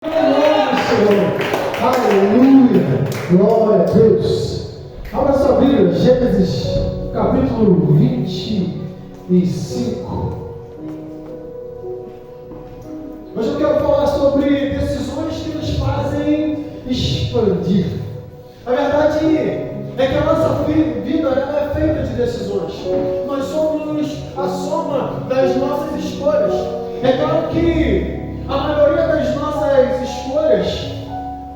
Aleluia, glória a Deus. Abra sua Bíblia, Gênesis capítulo 25. Hoje eu quero falar sobre decisões que nos fazem expandir. A verdade é que a nossa vida ela é feita de decisões. Nós somos a soma das nossas escolhas. É claro que a maioria das nossas escolhas,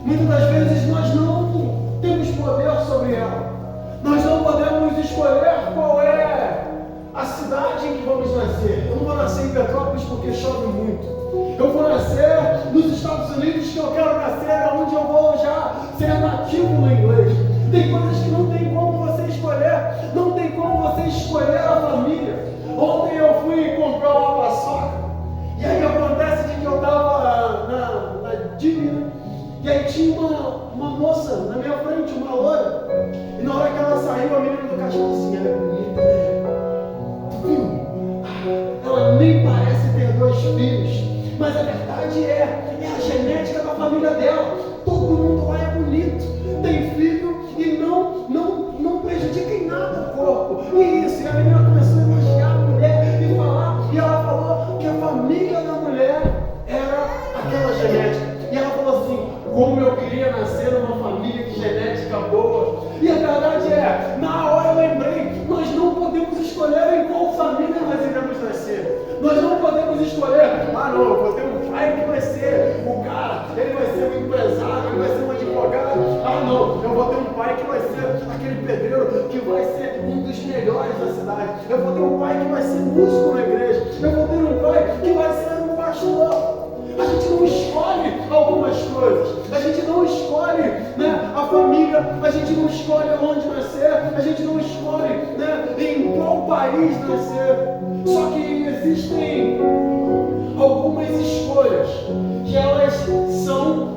muitas das vezes nós não temos poder sobre ela. Nós não podemos escolher qual é a cidade em que vamos nascer. Eu não vou nascer em Petrópolis porque chove muito. Eu vou nascer nos Estados Unidos, que eu quero nascer onde eu vou já ser nativo no inglês. Tem coisas que não tem como você escolher. Não tem como você escolher a família. Ontem eu fui comprar uma paçoca. E aí acontece de que eu estava na Disney, e aí tinha uma moça na minha frente, uma loira. E na hora que ela saiu, a menina do cachorro assim, ela é bonita, né? Tu viu? Ela nem parece ter 2 filhos. Mas a verdade é a genética da família dela. Todo mundo lá é bonito, tem filho e não prejudica em nada o corpo. E isso, e a menina começou a elogiar a mulher e falar, e ela falou que a família da mulher era aquela genética. E ela falou assim, como eu queria nascer numa família de genética boa. E a verdade é, na hora eu lembrei, nós não podemos escolher em qual família nós iremos nascer. Nós não podemos escolher, não, eu vou ter um pai que vai ser o cara, ele vai ser um empresário, ele vai ser um advogado. Não, eu vou ter um pai que vai ser aquele pedreiro que vai ser um dos melhores da cidade. Eu vou ter um pai que vai ser músico na igreja. Eu vou ter um pai que vai ser um pastor. A gente não escolhe algumas coisas, a gente não escolhe, a família, a gente não escolhe onde nascer, a gente não escolhe, em qual país nascer. Só que existem algumas escolhas que elas são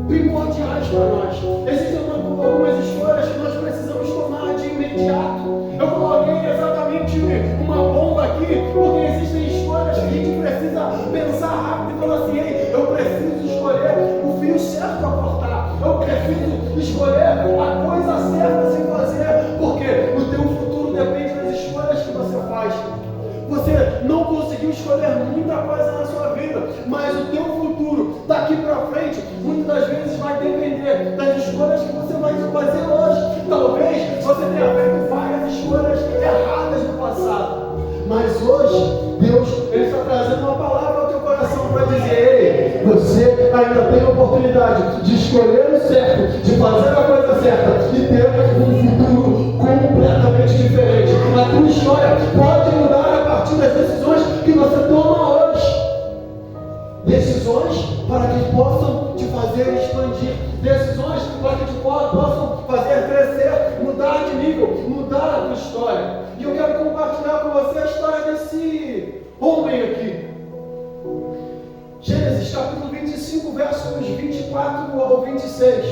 primordiais para nós. Existem algumas escolhas que nós precisamos tomar de imediato. Eu coloquei exatamente uma bomba aqui, porque existem escolhas que a gente precisa pensar rápido e falar assim, ei, eu preciso escolher o fio certo a cortar, eu preciso escolher a coisa certa a se fazer, porque o teu futuro depende das escolhas que você faz. Você não conseguiu escolher muita coisa na sua vida, mas o teu futuro daqui para frente, muitas das vezes vai depender das escolhas que você vai fazer hoje. Talvez você tenha feito várias escolhas erradas no passado, mas hoje Deus ele está trazendo uma palavra ao teu coração para dizer, ei, você ainda tem a oportunidade de escolher o certo, de fazer a coisa certa e ter um futuro completamente diferente. A tua história pode mudar a partir das decisões que você toma hoje. Decisões para que possam te fazer expandir. Decisões para que te possam fazer crescer, mudar de nível, mudar a tua história. E eu quero compartilhar com você a história desse homem aqui. Gênesis capítulo 25, versos 24 ao 26.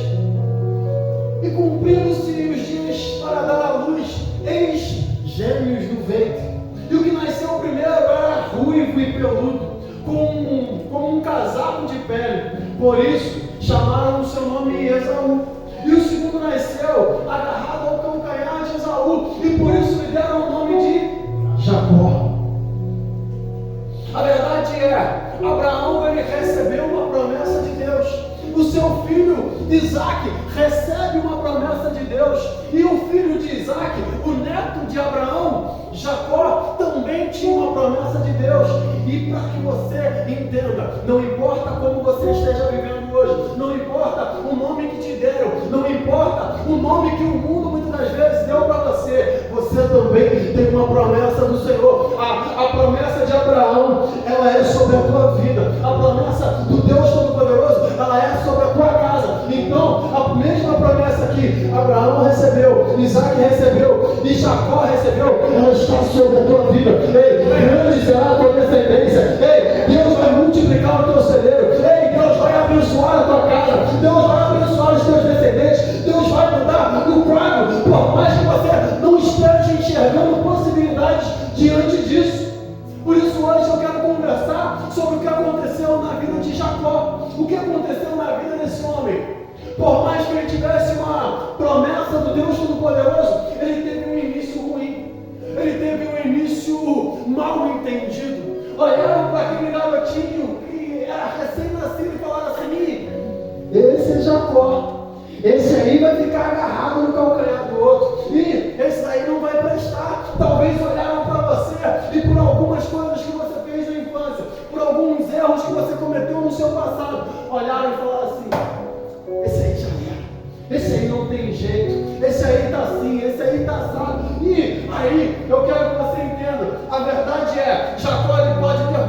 E cumprindo-se os dias para dar à luz, eis gêmeos no ventre. E o que nasceu primeiro era ruivo e peludo, como um casaco de pele. Por isso chamaram o seu nome Esaú. E o segundo nasceu agarrado ao calcanhar de Esaú, e por isso lhe deram o nome de Jacó. A verdade é, Abraão ele recebeu uma promessa de Deus. O seu filho Isaac recebe uma promessa de Deus. E o filho de Isaac, o neto de Abraão, Jacó, também tinha uma promessa de Deus. E para que você entenda, não importa como você esteja vivendo hoje, não importa o nome que te deram, não importa o nome que o mundo muitas das vezes deu para você, você também tem uma promessa do Senhor. A promessa de Abraão, ela é sobre a tua vida. A promessa do Deus Todo-Poderoso, ela é sobre a tua casa. Então, a mesma promessa que Abraão recebeu, Isaac recebeu e Jacó recebeu, ela está sobre a tua vida. Ei, grande será a tua descendência. Ei, Deus vai multiplicar o teu celeiro. Ei, Deus vai abençoar a tua casa. Deus vai abençoar os teus descendentes. Deus vai mudar o quadro, por mais que você não esteja enxergando possibilidades diante disso. Por isso hoje eu quero conversar sobre o que aconteceu na vida de Jacó. Por mais que ele tivesse uma promessa do Deus Todo-Poderoso, ele teve um início ruim. Ele teve um início mal entendido. Olharam para aquele garotinho que era recém-nascido e falaram assim: esse é Jacó. Esse aí vai ficar agarrado no calcanhar do outro. E esse aí não vai prestar. Talvez olharam para você e por algumas coisas que você fez na infância, por alguns erros que você cometeu no seu passado, olharam e falaram assim: esse aí já era. Esse aí não tem jeito. Esse aí está assim, esse aí está assado. E aí, eu quero que você entenda. A verdade é, Jacó ele pode ter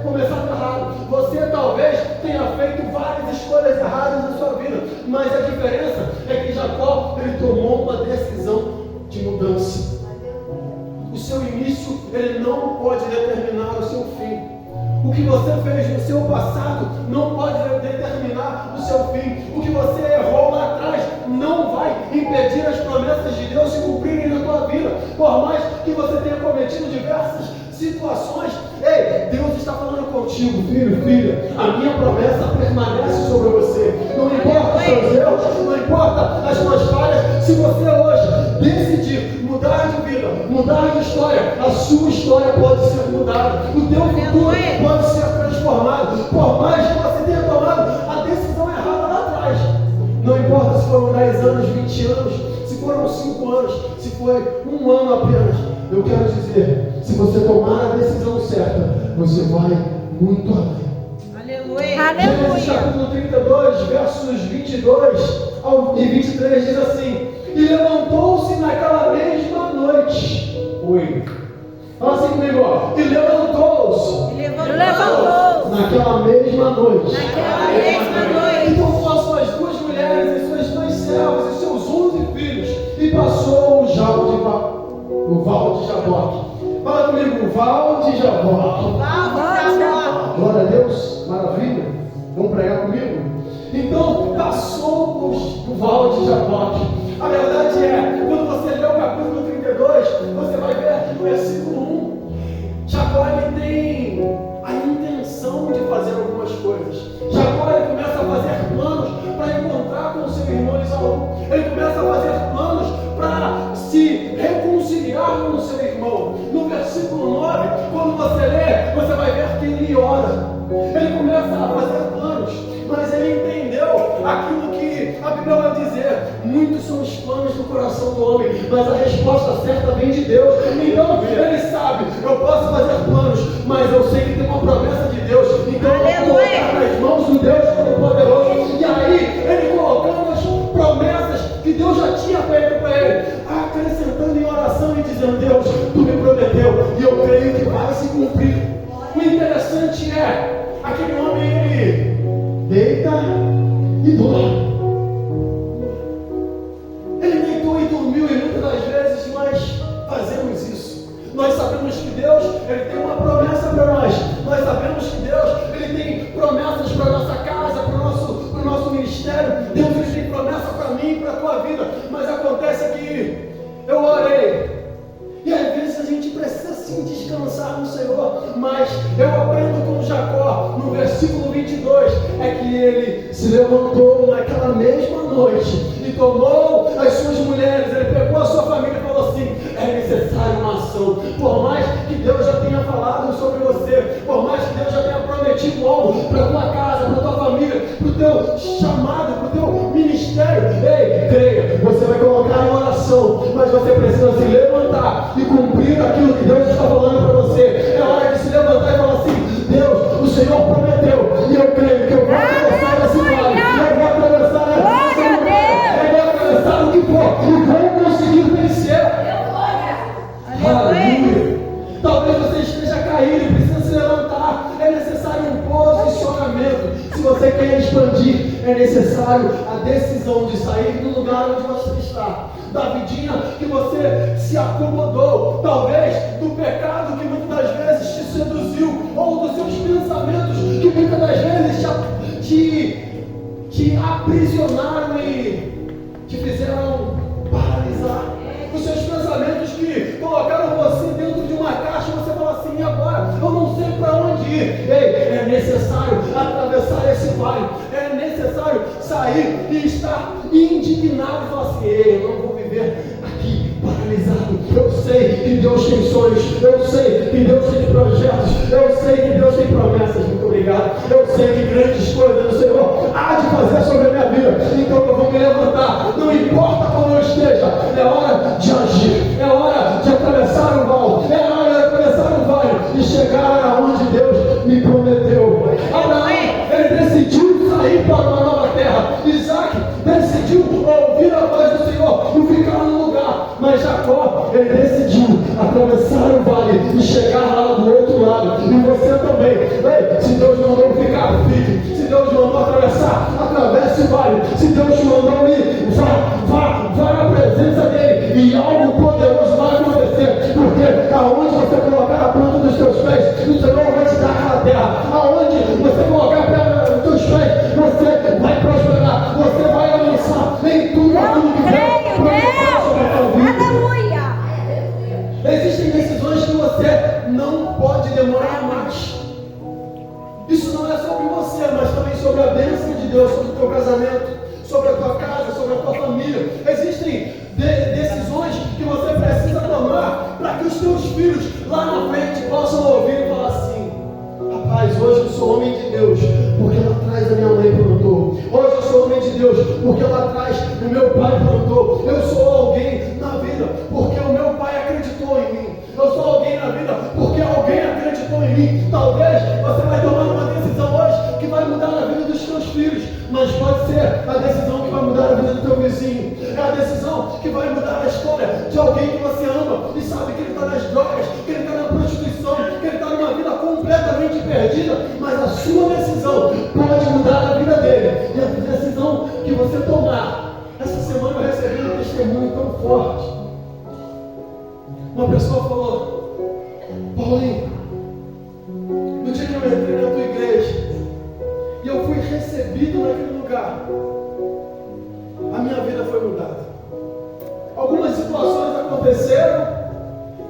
começado errado. Você talvez tenha feito várias escolhas erradas na sua vida. Mas a diferença é que Jacó ele tomou uma decisão de mudança. O seu início ele não pode determinar o seu fim. O que você fez no seu passado não pode determinar o seu fim. O que você errou lá atrás não vai impedir as promessas de Deus se cumprirem na tua vida. Por mais que você tenha cometido diversas situações, ei, Deus está falando contigo, filho, filha. A minha promessa permanece sobre você. Não importa os seus erros, não importa as suas falhas. Se você hoje decidir mudar de vida, mudar de história, a sua história pode ser mudada. O teu futuro pode ser transformado. Por mais que você tenha tomado a decisão errada lá atrás. Não importa se foram 10 anos, 20 anos, se foram 5 anos, se foi 1 ano apenas. Eu quero dizer, se você tomar a decisão certa, você vai muito além. Aleluia. Gênesis capítulo 32, versos 22 e 23 diz assim: e levantou-se naquela mesma noite. Oi. Fala assim comigo, ó. E levantou-se. Naquela mesma noite. Então foram suas 2 mulheres e suas 2 servas e seus 11 filhos. E passou o val de Jaboque. Fala comigo, o val de Jaboque. Glória a Deus, maravilha. Vamos pregar comigo? Então passou o val de Jaboque. A verdade é, quando você lê o capítulo 32, você vai ver aqui no versículo 1, Jacó ele tem a intenção de fazer algumas coisas. Jacó ele começa a fazer planos para encontrar com seu irmão Esaú. Ele começa a fazer planos para se reconciliar com o seu irmão. No versículo 9, quando você lê, você vai ver que ele ora. Ele começa a fazer planos, mas ele entendeu aquilo que a Bíblia vai dizer: muitos são os planos do coração do homem, mas a resposta certa vem de Deus. Então ele sabe, eu posso fazer planos, mas eu sei que tem uma promessa de Deus. Então eu vou colocar nas mãos do Deus Todo-Poderoso. E aí ele colocando as promessas que Deus já tinha feito para ele, acrescentando em oração e dizendo: Deus, tu me prometeu e eu creio que vai se cumprir. O interessante é, aquele homem ele deita e dorme. Ele deitou e dormiu, e muitas das vezes nós fazemos isso. Nós sabemos que Deus ele tem uma promessa para nós. Nós sabemos que Deus ele tem promessas para a nossa casa, para o nosso ministério. Deus ele tem promessa para mim e para a tua vida. Mas acontece que eu orei. E às vezes a gente precisa sim descansar no Senhor. Mas eu aprendo com Jacó, no versículo 22, é que ele se levantou naquela mesma noite e tomou as suas mulheres, ele pegou a sua família e falou assim: é necessário uma ação. Por mais que Deus já tenha falado sobre você, por mais que Deus já tenha prometido algo para a tua casa, para a tua família, para o teu chamado, para o teu ministério, ei, creia, você vai colocar em oração, mas você precisa se levantar e cumprir aquilo que Deus está falando para você. É hora de se levantar e falar assim: Deus, o Senhor prometeu, e eu creio que eu vou atravessar esse vale, eu vou atravessar essa montanha, eu vou atravessar o que for, e vou conseguir vencer. Aleluia. Talvez você esteja caído e precisa se levantar. É necessário um posicionamento. Se você quer expandir, é necessário a decisão de sair do lugar onde você está, da vidinha que você se acomodou, talvez do pecado que muitas das vezes te seduziu, ou dos seus pensamentos que muitas das vezes te aprisionaram e te fizeram paralisar. Os seus pensamentos que colocaram você dentro de uma caixa, você fala assim: e agora? Eu não sei para onde ir. Ei, é necessário atravessar esse vale, é necessário necessário sair e estar indignado e falar assim: ei, eu não vou viver aqui paralisado. Eu sei que Deus tem sonhos, eu sei que Deus tem projetos, eu sei que Deus tem promessas. Muito obrigado. Eu sei que grandes coisas o Senhor há de fazer sobre a minha vida. Então eu vou me levantar, não importa como eu esteja. É hora de agir, é hora de atravessar o vale, é hora de atravessar o vale e chegar aonde Deus me prometeu. Abraão, ele decidiu sair para uma nova terra. Isaac decidiu ouvir a voz do Senhor e ficar no lugar. Mas Jacó, ele decidiu atravessar o vale e chegar lá do outro lado. E você também. Ei, se Deus mandou ficar, fique. Se Deus mandou atravessar, atravesse o vale. Se Deus mandou ir, vá na presença dele. E algo poderoso vai acontecer. Porque aonde você colocar a planta dos teus pés, o Senhor vai te dar aquela terra. Aonde você colocar a planta dos teus pés, você vai prosperar. Você vai avançar em tudo aquilo que Deus prometeu sobre a tua vida. Existem decisões que você não pode demorar mais. Isso não é sobre você, mas também sobre a bênção de Deus, sobre o teu casamento, sobre a tua casa, sobre a tua família. Existem decisões que você precisa tomar para que os teus filhos lá na frente possam ouvir e falar assim: rapaz, hoje eu sou homem de Deus, porque lá atrás a minha mãe plantou. Hoje eu sou homem de Deus, porque lá atrás o meu pai plantou. Eu sou alguém na vida, porque o meu pai acreditou em mim. Eu sou alguém na vida, porque alguém acreditou em mim. Talvez você vai tomar uma decisão hoje que vai mudar a vida dos teus filhos, mas pode ser a decisão que vai mudar a vida do teu vizinho. É a decisão que vai mudar a história de alguém que você ama e sabe que ele está nas drogas, que ele está na prostituição, que ele está numa vida completamente perdida, mas a sua decisão pode mudar a vida dele. E a decisão que você tomar. Essa semana eu recebi um testemunho tão forte. Uma pessoa falou: Paulinho, no dia que eu entrei na tua igreja e eu fui recebido naquele lugar, a minha vida foi mudada. Algumas situações aconteceram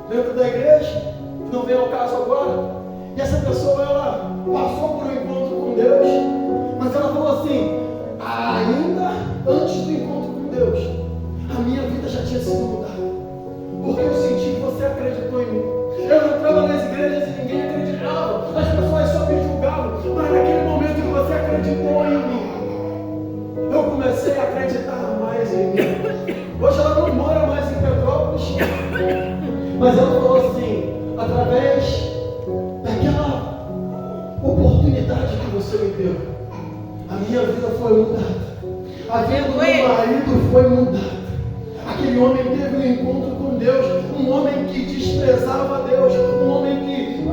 dentro da igreja, que não vem ao caso agora, e essa pessoa, ela passou por um encontro com Deus, mas ela falou assim: ainda antes do encontro com Deus, a minha vida já tinha sido mudada, porque eu senti que você acreditou em mim. Eu não entrava nas igrejas e ninguém acreditava, as pessoas só me julgavam, mas naquele momento que você acreditou em mim, eu comecei a acreditar mais em mim. Hoje ela não mora mais em Petrópolis, mas ela falou assim: através daquela oportunidade que você me deu, a minha vida foi mudada, a vida do meu marido foi mudada. Aquele homem teve um encontro com Deus, um homem que desprezava Deus, um homem que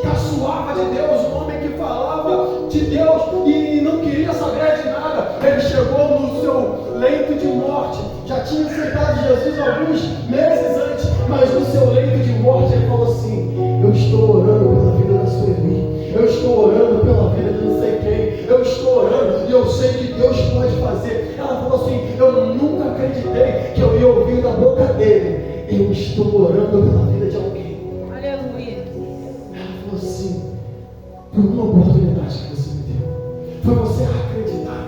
caçoava de Deus, um homem que falava de Deus e não queria saber de nada. Ele chegou no seu leito de morte, já tinha aceitado Jesus alguns meses antes, mas no seu leito de morte ele falou assim: eu estou orando pela vida da Sueli, eu estou orando pela vida de não sei quem, eu estou orando e eu sei que Deus pode fazer. Ela falou assim: eu nunca acreditei que eu ia ouvir da boca dele: eu estou orando pela vida de alguém. Aleluia. Ela falou assim: foi uma oportunidade que você me deu, foi você acreditar.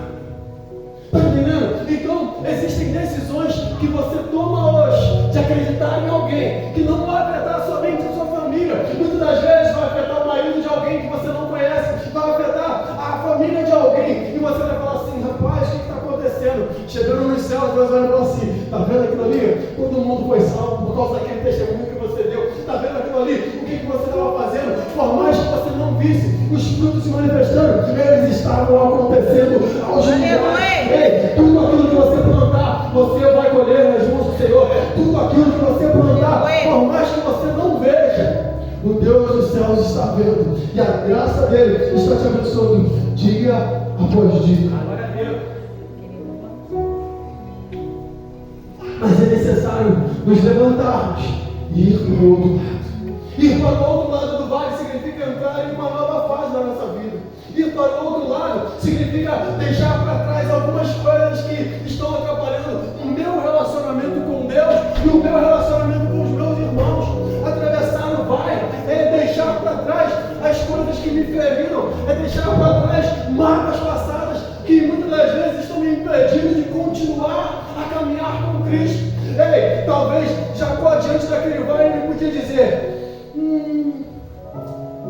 Está entendendo? Então existem decisões que você toma hoje de acreditar em alguém que não vai afetar somente a sua família. Muitas das vezes vai afetar o marido de alguém que você não conhece, vai afetar a família de alguém, e você vai falar assim: rapaz, o que está acontecendo? Chegando nos céus, Deus vai falar assim: está vendo aquilo ali? Todo mundo foi salvo por causa daquele testemunho que você deu. Está vendo aquilo ali? O que você estava fazendo? Por mais que você não visse os frutos se manifestando, eles estavam acontecendo aos lugares. Ei, tudo aquilo que você plantar, você vai colher nas mãos do Senhor. Tudo aquilo que você plantar, por mais que você não veja, o Deus dos céus está vendo, e a graça dele está te abençoando dia após dia. Mas é necessário nos levantarmos e ir para o outro lado. Ir para o outro lado do vale significa entrar em uma nova fase da nossa vida. Ir para o outro lado significa deixar para trás algumas coisas que estão atrapalhando o meu relacionamento com Deus e o meu relacionamento com os meus irmãos. Atravessar o vale é deixar para trás as coisas que me feriram, é deixar para trás mágoas passadas que muitas das continuar a caminhar com Cristo. Ei, talvez Jacó diante daquele vale ele podia dizer,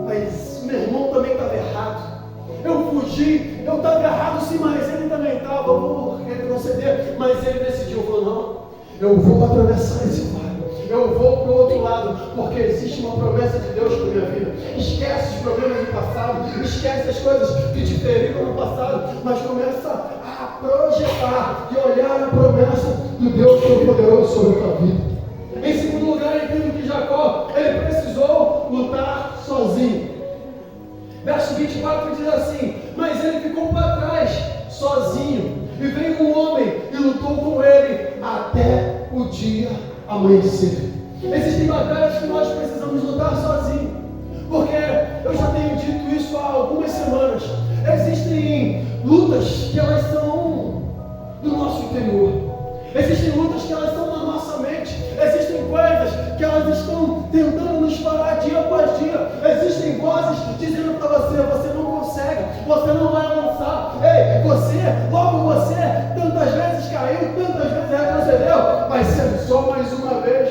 mas meu irmão também estava errado. Eu fugi, eu estava errado sim, mas ele também estava, eu vou retroceder. Mas ele decidiu, falou, não, eu vou atravessar esse vale. Eu vou para o outro lado, porque existe uma promessa de Deus para a minha vida. Esquece os problemas do passado, esquece as coisas que te feriram no passado, mas começa a projetar e olhar a promessa do Deus Todo-Poderoso sobre a tua vida. Em segundo lugar, entendo que Jacó, ele precisou lutar sozinho. Verso 24 diz assim, mas ele ficou para trás, sozinho, e veio um homem e lutou com ele até o dia amanhecer. Existem batalhas que nós precisamos lutar sozinhos, porque eu já tenho dito isso há algumas semanas. Existem lutas que elas são do nosso interior, existem lutas que elas são na nossa mente, existem coisas que elas estão tentando nos parar dia após dia, existem vozes dizendo para você, você não consegue, você não vai avançar. Ei, você tantas vezes caiu, tantas vezes retrocedeu, mas só mais uma vez.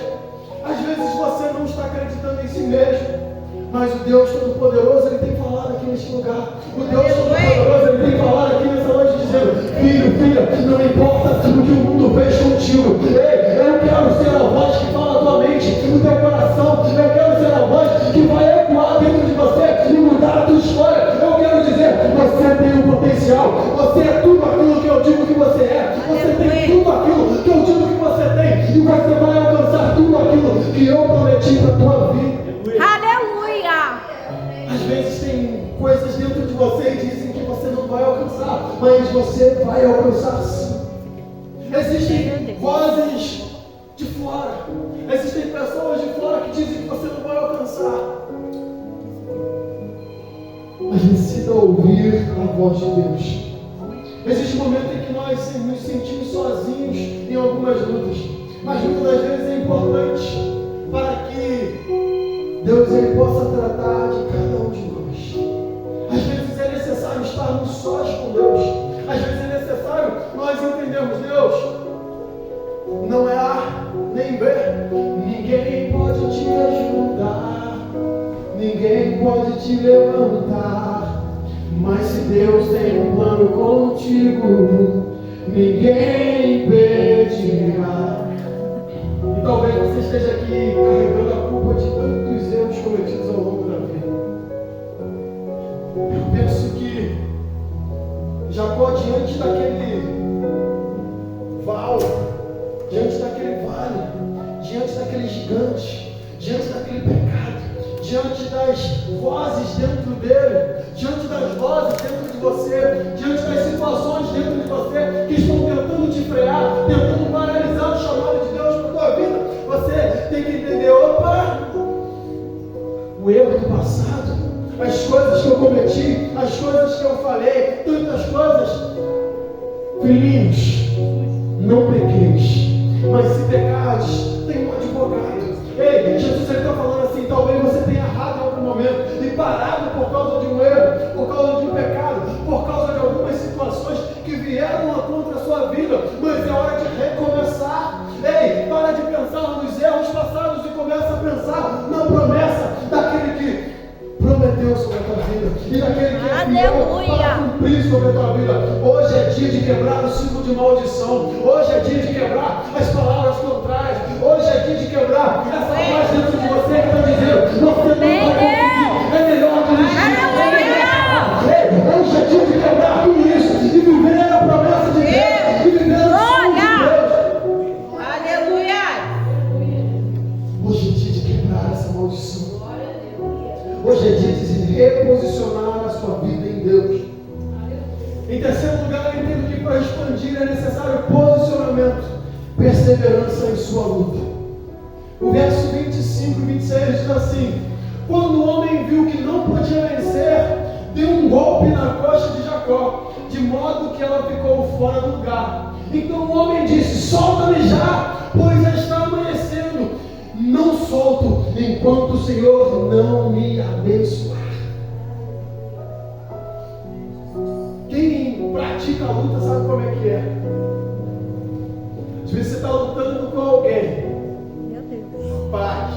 Às vezes você não está acreditando em si mesmo, mas o Deus Todo-Poderoso, ele tem falado aqui neste lugar. O Deus Todo-Poderoso, ele tem falado aqui nessa noite dizendo, filho, filha, não importa o que o mundo fez contigo. Ei, eu quero ser a voz que fala a tua mente, o teu coração. Eu quero ser a voz que vai ecoar dentro de você e mudar a tua história. Eu quero dizer, você tem um potencial. Você é tudo aquilo que eu digo que você é. Você tem tudo aquilo que eu digo que você tem. E você vai alcançar tudo aquilo que eu prometi para a tua vida. Aleluia! Às vezes tem coisas dentro de você e dizem que você não vai alcançar, mas você vai alcançar sim. Existem vozes de fora, existem pessoas de fora que dizem que você não vai alcançar, mas necessita ouvir a voz de Deus. Existe um momento em que nós nos sentimos sozinhos em algumas lutas, mas muitas das vezes é importante para que Deus ele possa tratar de cada um de nós. Às vezes é necessário estarmos sós com Deus. Às vezes é necessário nós entendermos Deus. Não é A nem B. Ninguém pode te ajudar. Ninguém pode te levantar. Mas se Deus tem um plano contigo, ninguém impedirá. E talvez você esteja aqui carregando a culpa de tantos erros cometidos ao longo da vida. Eu penso que Jacó, diante daquele vale, diante daquele gigante, diante daquele pecado, diante das vozes dentro dele, diante das vozes dentro de você, diante das situações dentro de você que estão tentando te frear, tentando paralisar o chamado de Deus para a tua vida, você tem que entender, o erro do passado, as coisas que eu cometi, as coisas que eu falei, tantas coisas. Filhinhos, não pequeis, mas se pecares, tem um advogado. Ei, Jesus está falando assim, talvez você tenha errado em algum momento e parado por causa de um erro, por causa de um pecado, por causa de algumas situações que vieram contra a sua vida, mas é hora de recomeçar. Ei, para de pensar nos erros passados e começa a pensar na promessa daquele que prometeu sobre a tua vida e daquele que é fiel para cumprir sobre a tua vida. Hoje é dia de quebrar o ciclo de maldição. Hoje é dia de quebrar as palavras contrárias. Hoje é dia de quebrar essa voz dentro de você que está dizendo, você não vai conseguir, é melhor desistir. Hoje é dia de quebrar tudo isso e viver a promessa de Deus e viver o sonho de Deus. Aleluia! Hoje é dia de quebrar essa maldição. Hoje é dia de reposicionar a sua vida em Deus. Em terceiro lugar, eu entendo que para expandir é necessário posicionamento, perseverança em sua luta. O verso 25 e 26 diz assim: quando o homem viu que não podia vencer, deu um golpe na costa de Jacó, de modo que ela ficou fora do lugar. Então o homem disse: solta-me já, pois já está amanhecendo. Não solto enquanto o Senhor não me abençoar. Quem pratica a luta sabe como é que é. Às vezes você está lutando com alguém, Meu Deus. paz,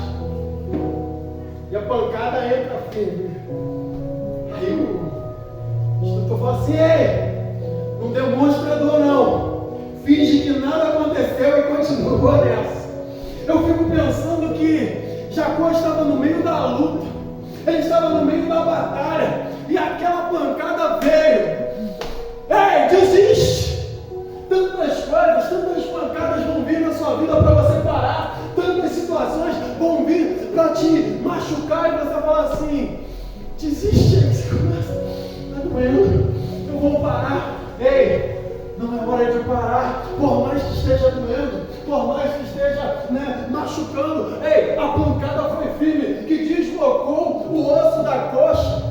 e a pancada entra firme. Aí o instrutor fala assim: ei, não demonstra dor não, finge que nada aconteceu e continua nessa. Eu fico pensando que Jacó estava no meio da luta, ele estava no meio da batalha, e aquela pancada veio. Ei, desiste! Tantas coisas, tantas pancadas vão vir na sua vida para você parar, tantas situações vão vir para te machucar, e você fala assim: desiste. Aí você começa: tá doendo, eu vou parar. Ei, não é hora de parar, por mais que esteja doendo, por mais que esteja machucando. Ei, a pancada foi firme, que deslocou o osso da coxa.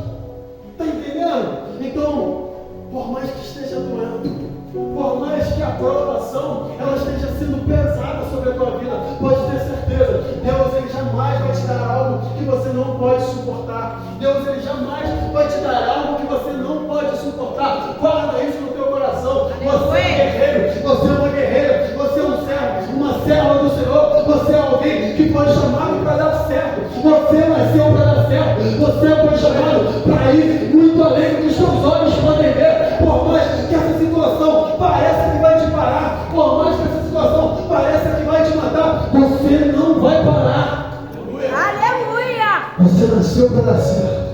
Está entendendo? Então, por mais que esteja doendo, por mais que a provação ela esteja sendo pesada sobre a tua vida, pode ter certeza, Deus ele jamais vai te dar algo que você não pode suportar. Deus ele jamais vai te dar algo que você não pode suportar. Guarda isso no teu coração. Você é guerreiro, você é uma guerreira, você é um servo, uma serva do Senhor. Você é alguém que foi chamado para dar certo. Você nasceu para dar certo. Você foi chamado para ir muito além do que os seus olhos podem ver. Por mais que essa situação pareça que vai te parar, por mais que essa situação pareça que vai te matar, você não vai parar. Aleluia. Você nasceu para dar certo.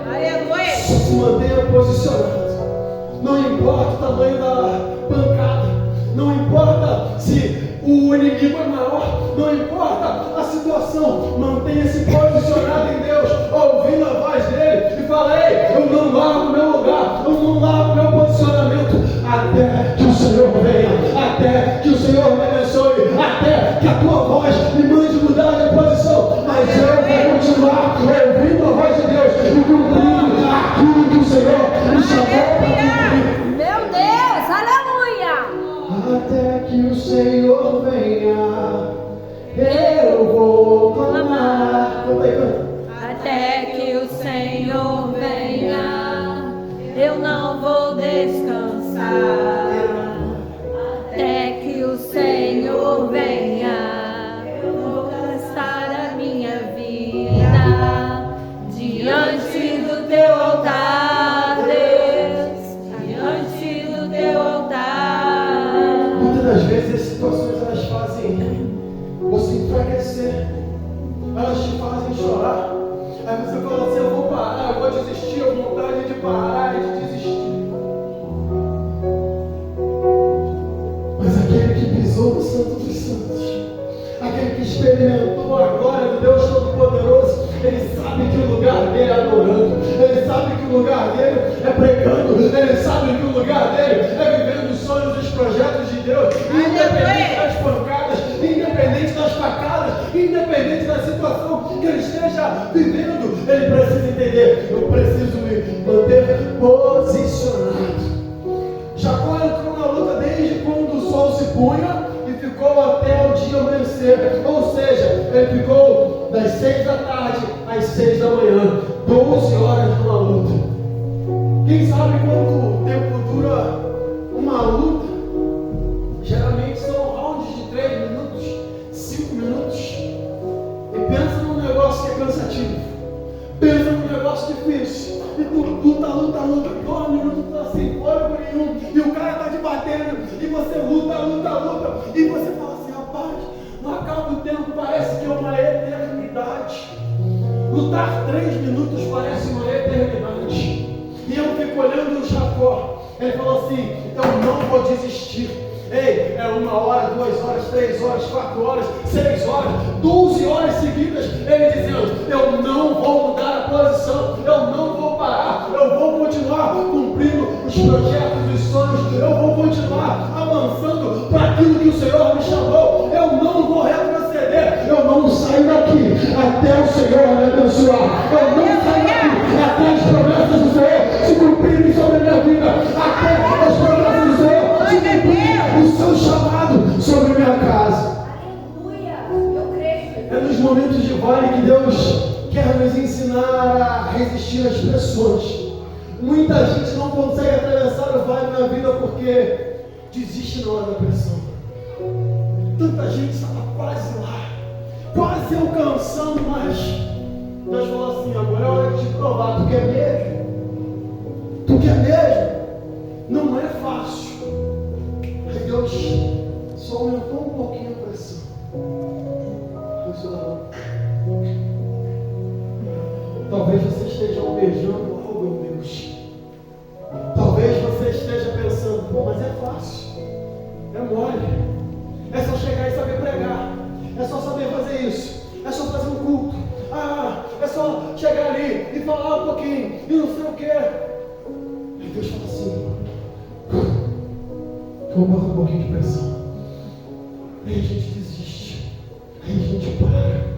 Aleluia. Só se mantenha posicionado. Não importa o tamanho da pancada, não importa se o inimigo é maior, não importa a situação, mantenha-se posicionado em Deus, ouvindo a voz dele e fala: ei, eu não largo meu lugar, eu não largo meu posicionamento, até que o Senhor venha, até que o Senhor me abençoe, até que a tua voz me mande mudar de posição, mas eu vou continuar ouvindo a voz de Deus e cumprindo aquilo que o Senhor me chamou para cumprir. Meu Deus, aleluia. Até que o Senhor venha, eu vou clamar. Até que o Senhor venha, eu não vou descansar. Até que o Senhor venha, eu vou gastar a minha vida diante do teu altar, Deus, diante do teu altar. Muitas das vezes as situações elas fazem você enfraquecer, elas te fazem chorar. Aí você fala assim: eu vou parar, eu vou desistir, eu vou vontade de parar e de desistir. Mas aquele que pisou no Santo dos Santos, aquele que experimentou a glória do Deus Todo-Poderoso, ele sabe que o lugar dele é adorando, ele sabe que o lugar dele é pregando, ele sabe que o lugar dele é vivendo os sonhos e os projetos de Deus, independente das pancadas, independente das facadas, independente da situação que ele esteja vivendo. Ele precisa entender: eu preciso me manter posicionado. Jacó entrou na luta desde quando o sol se punha e ficou até o dia amanhecer, ou seja, ele ficou das 6 da tarde às 6 da manhã, 12 horas numa luta. Quem sabe quanto tempo dura uma luta? Geralmente são rounds de 3 minutos, 5 minutos. E pensa num negócio que é cansativo, pensa num negócio difícil, e tu luta, 2 minutos, tá sem fôlego nenhum, e o cara tá te batendo, e você luta, e você fala assim: rapaz, não acaba o tempo, parece que é uma eternidade. Lutar 3 minutos parece uma eternidade. E eu fico olhando o Jacó, ele falou assim: eu não vou desistir. Ei, é 1 hora, 2 horas, 3 horas, 4 horas, 6 horas, 12 horas seguidas, ele dizendo: eu não vou mudar a posição, eu não vou parar, eu vou continuar cumprindo os projetos, os sonhos, eu vou continuar avançando para aquilo que o Senhor me chamou, eu não vou retroceder, eu não saio daqui até o Senhor me abençoar, eu não saio daqui até as promessas do Senhor se cumprirem sobre a minha vida, até as promessas do Senhor se cumprirem o seu chamado sobre a minha casa. Aleluia, eu creio. É nos momentos de vale que Deus quer nos ensinar a resistir às pressões. Muita gente não consegue atravessar o vale na vida porque desiste na hora da pressão. Tanta gente estava quase lá, quase alcançando, mas Deus falou assim: agora é hora de te provar. Tu quer mesmo? Tu quer mesmo? Não é fácil. Aí Deus só aumentou um pouquinho a pressão. Talvez você esteja almejando algo em Deus. Talvez você esteja pensando: pô, mas é fácil, é mole, é só chegar e saber pregar, é só saber fazer isso, é só fazer um culto, é só chegar ali e falar um pouquinho e não sei o que. Aí Deus fala assim: vou botar um pouquinho de pressão. Aí a gente desiste, aí a gente para.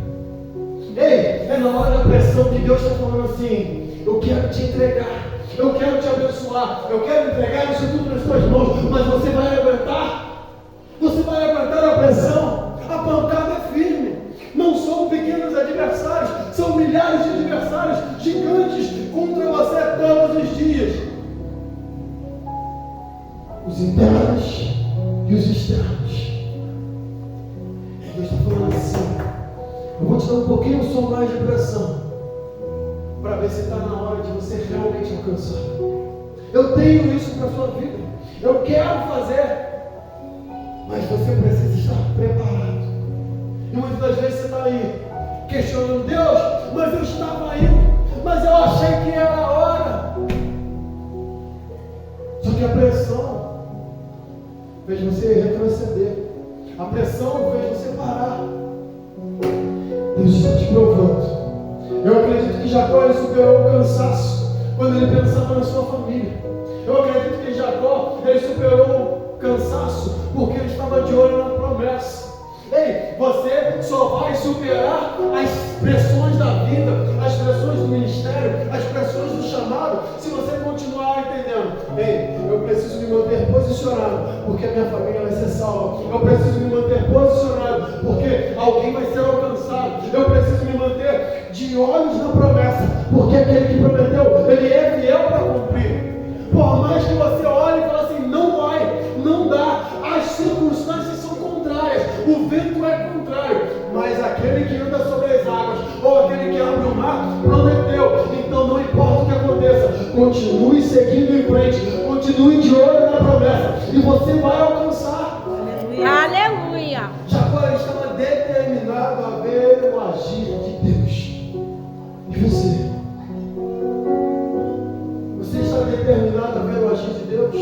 Ei, é na hora da pressão que Deus está falando assim: eu quero te entregar, eu quero te abençoar, eu quero entregar isso tudo nas tuas mãos, mas você vai aguentar? Você vai aguentar a pressão? A pancada é firme. Não são pequenos adversários, são milhares de adversários gigantes contra você todos os dias. Os internos e os externos. E Deus está falando assim: eu vou te dar um pouquinho só mais de pressão, para ver se está na hora de você realmente alcançar. Eu tenho isso para a sua vida, eu quero fazer, mas você precisa estar preparado. E muitas das vezes você está aí questionando: Deus, mas eu estava indo, mas eu achei que era a hora. Só que a pressão fez você retroceder, a pressão fez você parar. Deus está te provando. Eu acredito que Jacó ele superou o cansaço quando ele pensava na sua família. Eu acredito que Jacó ele superou o cansaço porque ele estava de olho na promessa. Ei, você só vai superar as pressões da vida, as pressões do ministério, as pressões do chamado, se você continuar entendendo: ei, eu preciso me manter posicionado, porque a minha família vai ser salva. Eu preciso me manter posicionado, porque alguém vai ser alcançado. Eu preciso me manter de olhos na promessa, porque aquele que prometeu, ele é fiel para cumprir. Por mais que você olhe e fale assim: não vai, não dá, as circunstâncias são contrárias, o vento é contrário, mas aquele que anda sobre as águas, ou aquele que abre o mar, prometeu. Então não importa o que aconteça, continue seguindo em frente, continue de olho na promessa, e você vai alcançar. Aleluia. Jacó estava determinado a ver o agir de Deus. E você? Você está determinado a ver o agir de Deus?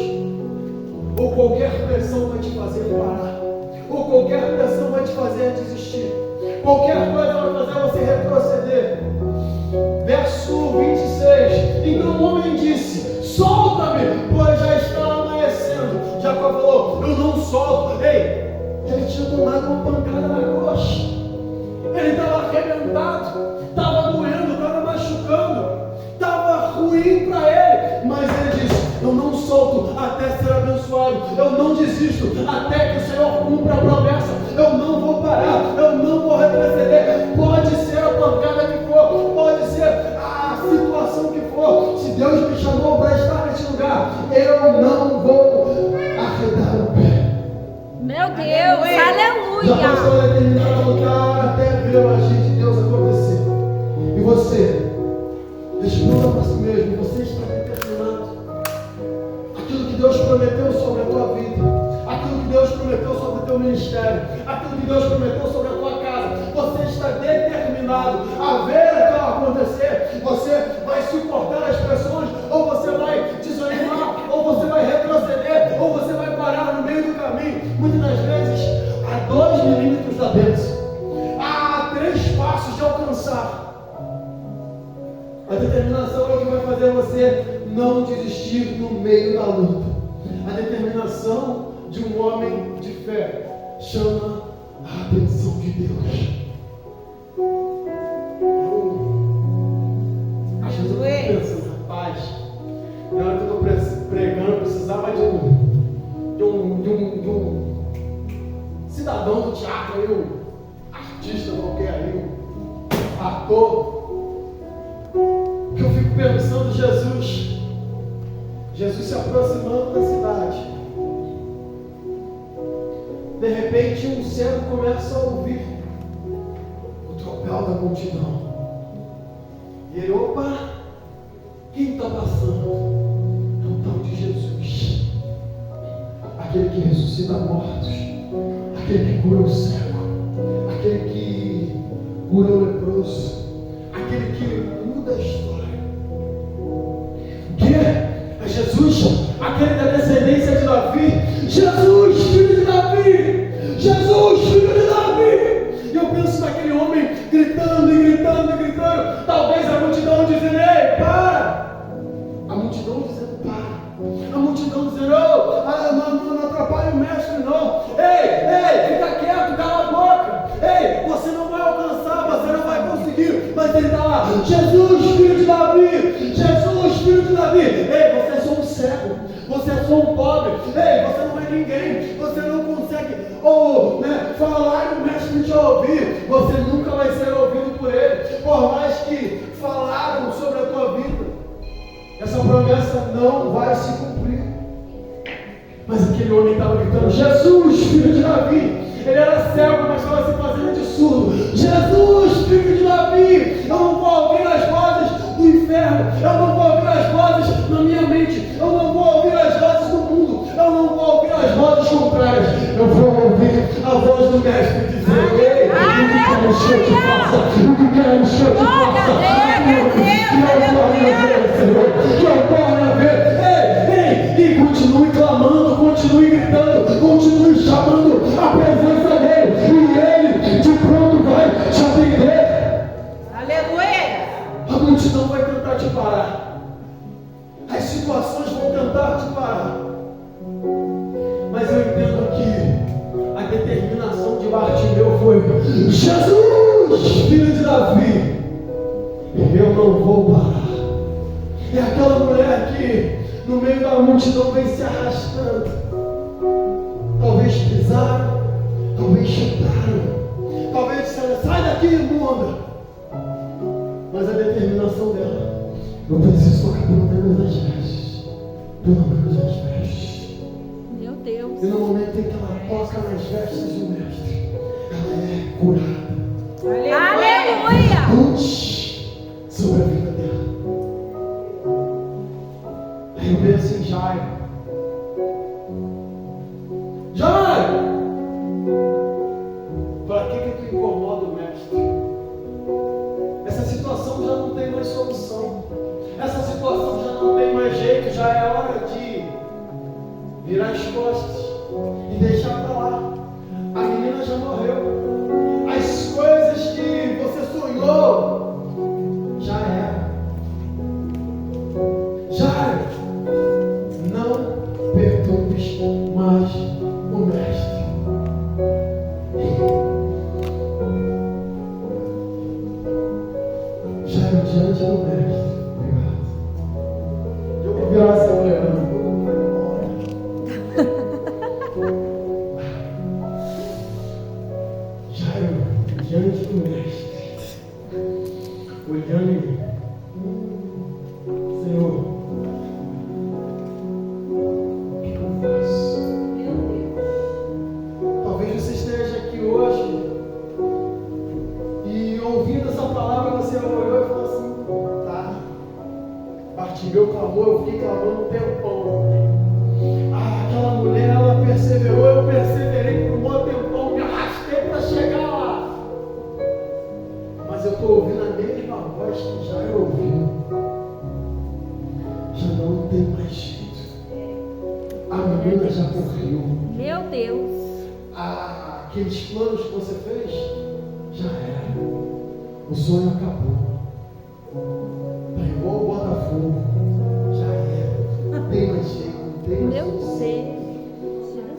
Ou qualquer pressão vai te fazer parar? Ou qualquer pressão vai te fazer desistir? Qualquer coisa vai fazer você retroceder? Verso 26: então o homem disse: solta-me, pois já está amanhecendo. Jacó falou: eu não solto. Ei, ele tinha tomado uma pancada na coxa, ele estava arrebentado, estava doendo, estava machucando, estava ruim para ele, mas ele disse: eu não solto até ser abençoado, eu não desisto até que o Senhor cumpra a promessa, eu não vou parar, eu não vou retroceder. Pode ser a pancada que for, pode ser a situação que for, se Deus me chamou para estar nesse lugar, eu não vou arredar o pé. Meu Deus, aleluia. Já passou a determinada a lutar até ver o agir de Deus acontecer. E você, responda para si mesmo: você está determinado? Aquilo que Deus prometeu sobre a tua vida, aquilo que Deus prometeu sobre o teu ministério, aquilo que Deus prometeu sobre a tua casa, você está determinado a ver aquilo acontecer? Você vai suportar as pressões, ou você vai desanimar, ou você vai retroceder, ou você vai parar no meio do caminho? Muitas das vezes, a 2 milímetros da bênção, a 3 passos de alcançar. A determinação é o que vai fazer você não desistir no meio da luta. A determinação de um homem de fé chama a atenção de Deus. Às vezes eu estou pensando: rapaz, na hora que eu estou pregando, eu precisava de um cidadão do teatro aí, um artista qualquer aí, um ator. Que eu fico pensando: Jesus se aproximando da cidade. De repente repente um cego começa a ouvir o tropel da multidão. E ele, opa, quem está passando? É o tal de Jesus, aquele que ressuscita mortos, aquele que cura o cego, aquele que cura o leproso, aquele que muda a história. O que? É Jesus, aquele da descendência de Davi. Jesus, filho de Davi! Jesus, filho de Davi! E eu penso naquele homem gritando e gritando e gritando. Talvez a multidão dizendo, ei, para! A multidão dizendo, para! A multidão dizendo, não atrapalhe o mestre, não! Ei, fica quieto, cala a boca! Ei, você não vai alcançar, você não vai conseguir! Mas ele está lá, Jesus, filho de Davi! Jesus, filho de Davi! Ei, você é só um cego! Você é só um pobre! Ei, você não é ninguém! Você não consegue falar e o mestre te ouvir! Você nunca vai ser ouvido por ele! Por mais que falaram sobre a tua vida, essa promessa não vai se cumprir. Mas aquele homem estava gritando, Jesus, filho de Davi! Ele era cego, mas estava se fazendo de surdo. Jesus, filho de Davi! Eu não vou ouvir as vozes do inferno. Eu não vou ouvir as vozes na minha mente. Eu não vou ouvir as vozes do mundo. Eu não vou ouvir as vozes contrárias. Eu vou ouvir a voz do mestre dizendo, ei, o que quer o Senhor te faça? O que quer o Senhor te faça? Que eu torne a ver. E continue clamando, continue gritando, continue chamando a presença dele, e ele de pronto vai te atender. Aleluia! A multidão vai tentar te parar, as situações vão tentar te parar, mas eu entendo que a determinação de Bartimeu foi: Jesus, filho de Davi, eu não vou parar. É aquela mulher que no meio da multidão vem se arrastando. Talvez pisaram, talvez chutaram, talvez disseram, sai daqui, imunda. Mas a determinação dela, eu preciso tocar pelo menos as vestes. Pelo menos as vestes. Meu Deus. E no momento em que ela toca nas vestes do mestre, ela é curada. Aleluia! Luz sobre a vida dela. Aí eu penso em Jairo. Para que tu incomoda o mestre? Essa situação já não tem mais solução. Essa situação já não tem mais jeito. Já é hora de virar as costas e deixar para lá. A menina já morreu. As coisas que você sonhou já eram. Jairo, não perturbes mais o mestre. Jairo diante do mestre. Obrigado. Eu vou virar essa mulher. Jairo diante do mestre. Olhando, Senhor, o que eu faço? Talvez você esteja aqui hoje e ouvindo essa palavra você olhou e falou assim, tá, Bartimeu clamou, eu fiquei clamando um tempão. Aquela mulher, ela perseverou, eu perseverei por um bom tempão, me arrastei para chegar lá. Mas eu estou ouvindo a mesma voz que já eu ouvi. Já não tem mais jeito. A menina já morreu. Meu Deus. Aqueles planos que você fez, já era. O sonho acabou. Tá igual o Botafogo. Já era. Não tem mais jeito, não tem mais Meu solução. Deus.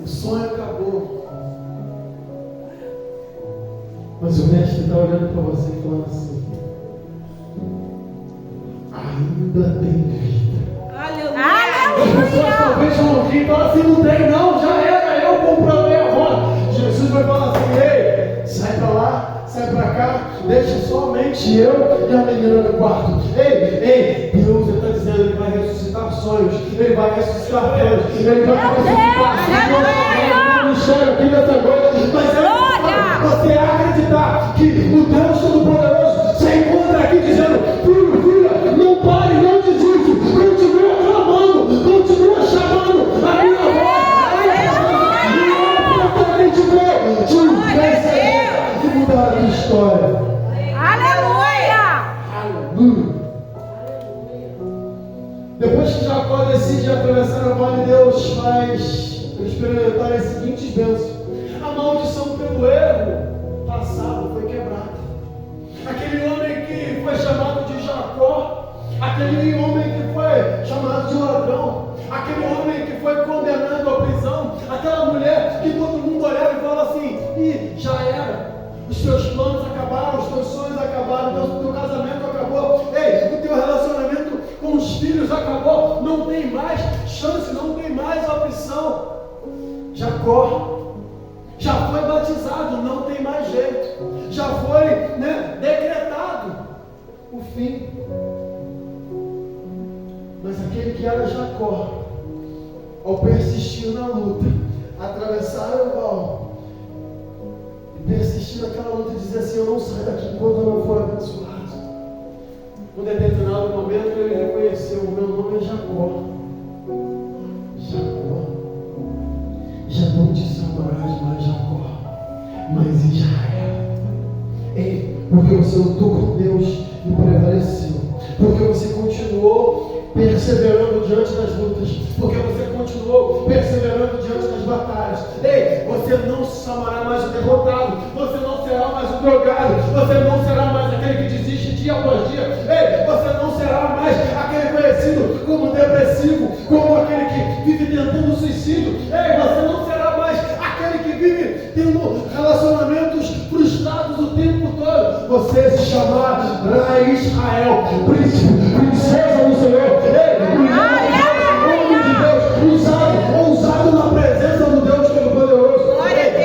O sonho acabou. Mas o mestre está olhando para você e falando assim, ainda tem vida. Aleluia. As pessoas talvez vão ouvir e falar assim, não tem não, já era, eu comprovei a rota. Jesus vai falar assim, ei, sai para lá, sai para cá, deixa somente eu e a menina no quarto. Ei, Deus está dizendo, ele vai ressuscitar sonhos, ele vai ressuscitar planos, ele vai ressuscitar sonhos. história aqui nessa noite, mas você acreditar que o Deus Todo-Poderoso se encontra aqui dizendo: filho, filha, não pare, não desiste, continua clamando, continua chamando a minha voz, te vencer e mudar a tua história. Aleluia! Depois que Jacó decide atravessar a vale, Deus faz experimentar as seguintes bênçãos. A maldição pelo erro passado foi quebrada. Aquele homem que foi chamado de Jacó, aquele homem que foi chamado de ladrão, aquele homem que foi condenado à prisão, aquela mulher que todo mundo olhava e falava assim: ih, já era. Os teus planos acabaram, os teus sonhos acabaram, o teu casamento acabou, ei, o teu relacionamento com os filhos acabou, não tem mais chance, não tem mais opção. Jacó já foi batizado, não tem mais jeito, já foi decretado o fim. Mas aquele que era Jacó, ao persistir na luta, atravessar o val, persistir naquela luta e dizer assim: eu não saio daqui enquanto eu não for abençoado. Num determinado momento ele reconheceu: o meu nome é Jacó. Jacó. Já não te chamarás mais Jacó, mas Israel. Ei, porque você lutou com Deus e prevaleceu. Porque você continuou perseverando diante das lutas. Porque você continuou perseverando diante das batalhas. Ei, você não se chamará mais o derrotado. Você não será mais o drogado. Você não será mais aquele que desiste dia após dia. Ei, você não será mais aquele conhecido como depressivo, como aquele que vive tentando suicídio. Ei, você não será mais aquele que vive tendo relacionamentos frustrados o tempo todo. Você se chamará Israel, príncipe, princesa do Senhor. Ei, homem de Deus, ousado na presença do Deus Todo-Poderoso.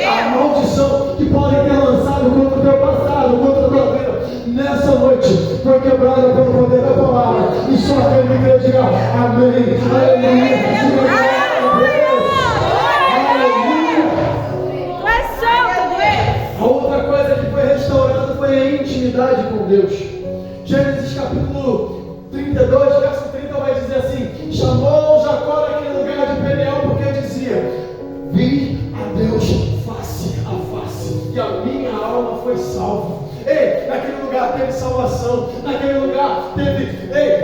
A maldição que podem ter lançado contra o teu passado, contra a tua vida, nessa noite foi quebrada pelo poder da palavra. E só aquele que crê diga amém. Aleluia. A outra coisa que foi restaurada foi a intimidade com Deus. Gênesis capítulo 32, verso 30 vai dizer assim: chamou Jacó daquele lugar de Peniel porque dizia: vi a Deus face a face e a minha alma foi salva. Ei, naquele lugar teve salvação, naquele lugar teve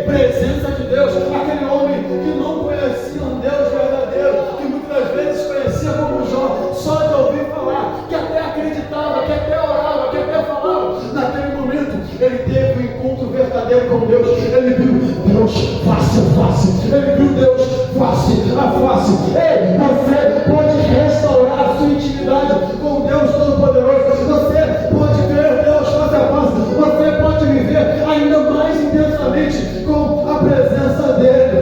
presença de Deus. Aquele homem que não conhecia um Deus verdadeiro, que muitas vezes conhecia como Jó, só de ouvir falar, que até acreditava, que até orava, que até falava, naquele momento ele teve um encontro verdadeiro com Deus. Ele viu Deus face a face, ele viu Deus face a face. Ei, você pode restaurar a sua intimidade com Deus Todo-Poderoso. Você pode ver Deus face a face. Você pode viver ainda mais intensamente com a presença dele.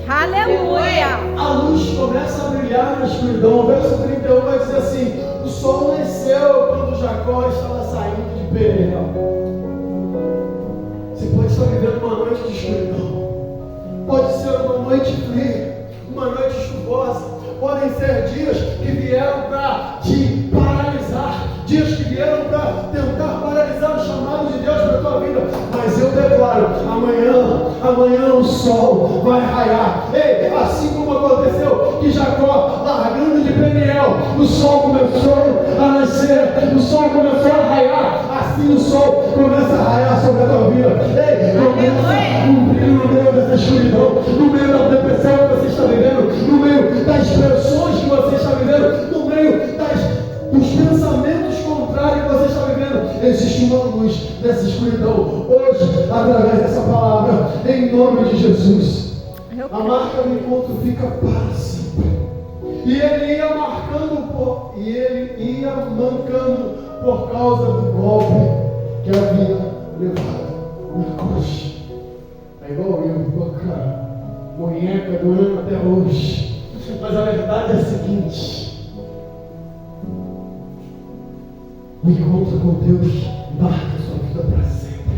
Aleluia! A luz começa a brilhar na escuridão. O verso 31 vai dizer assim: o sol nasceu quando Jacó estava saindo de Peniel. Você pode estar vivendo uma noite de escuridão, pode ser uma noite fria, uma noite chuvosa, podem ser dias que vieram para te paralisar, dias que vieram para tentar paralisar o chamado de Deus para a tua vida, mas eu declaro: amanhã o sol vai raiar. Ei, assim como aconteceu que Jacó, largando de Peniel, o sol começou a nascer, o sol começou a raiar, assim o sol começa a raiar sobre a tua vida. Ei, começa um brilho no meio dessa escuridão, no meio da depressão que você está vivendo, no meio das pressões que você está vivendo, no meio dos pensamentos contrários que você está vivendo. Existe uma luz nessa escuridão. Hoje, através dessa palavra, em nome de Jesus, a marca do encontro fica para sempre. E ele ia mancando por causa do golpe que havia levado na cruz. É igual eu, cara, munheca doendo até hoje. Mas a verdade é a seguinte: o encontro com Deus marca a sua vida para sempre.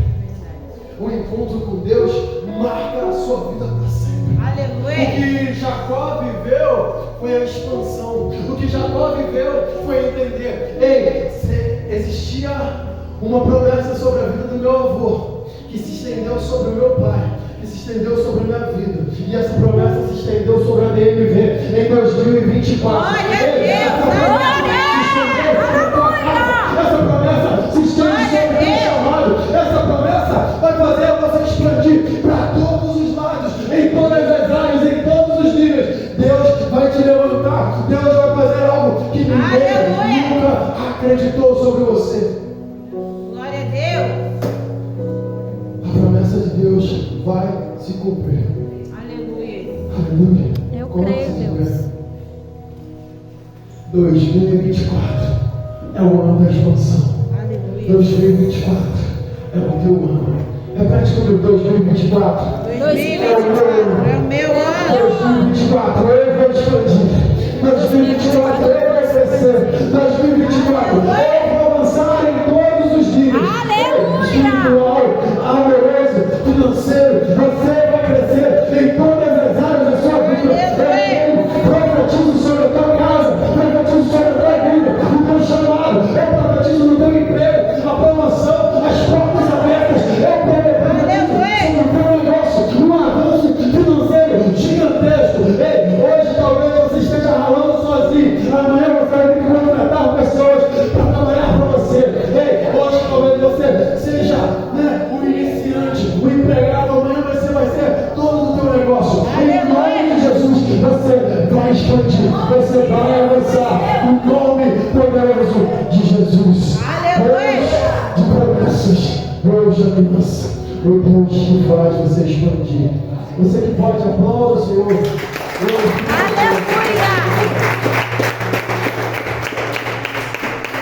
o encontro com Deus marca a sua vida para sempre. Aleluia. O que Jacó viveu foi a expansão. O que Jacó viveu foi entender: ei, existia uma promessa sobre a vida do meu avô, que se estendeu sobre o meu pai, que se estendeu sobre a minha vida, e essa promessa se estendeu sobre a DMV em 2024. Glória a Deus! Essa promessa se estende sobre o meu chamado. Essa promessa vai fazer você expandir para todos os lados, em todas as áreas, em todos os níveis. Deus vai te levantar. Deus vai fazer algo que ninguém nunca acreditou sobre você. Glória a Deus. A promessa de Deus vai se cumprir. Aleluia. Aleluia. Eu Coloque-se creio, de Deus. pé. 2024 é o ano da expansão. Aleluia. 2024 é o teu ano. Repete comigo: 2024 É o meu ano. 2024 eu vou expandir. 2024 eu vou crescer. 2024 eu vou avançar em todos os dias. Aleluia. Espiritual, amoroso, financeiro. Você vai crescer em todas as áreas da sua vida. Eu profetizo sobre a tua casa, profetizo sobre a tua vida, o teu chamado. Eu profetizo no teu emprego, a promoção, as portas abertas. Eu profetizo sobre o teu negócio, um avanço financeiro gigantesco. Ei, hoje talvez você esteja ralando sozinho, amanhã você vai ter que contratar pessoas para trabalhar para você. Ei, hoje talvez você seja o iniciante, o empregado, amanhã você vai ser dono do teu negócio. Em nome de Jesus, você vai expandir, você vai avançar, no nome poderoso de Jesus. Deus de promessas, Deus de aliança, o Deus que faz você expandir. Você que pode aplaudir o Senhor. Aleluia.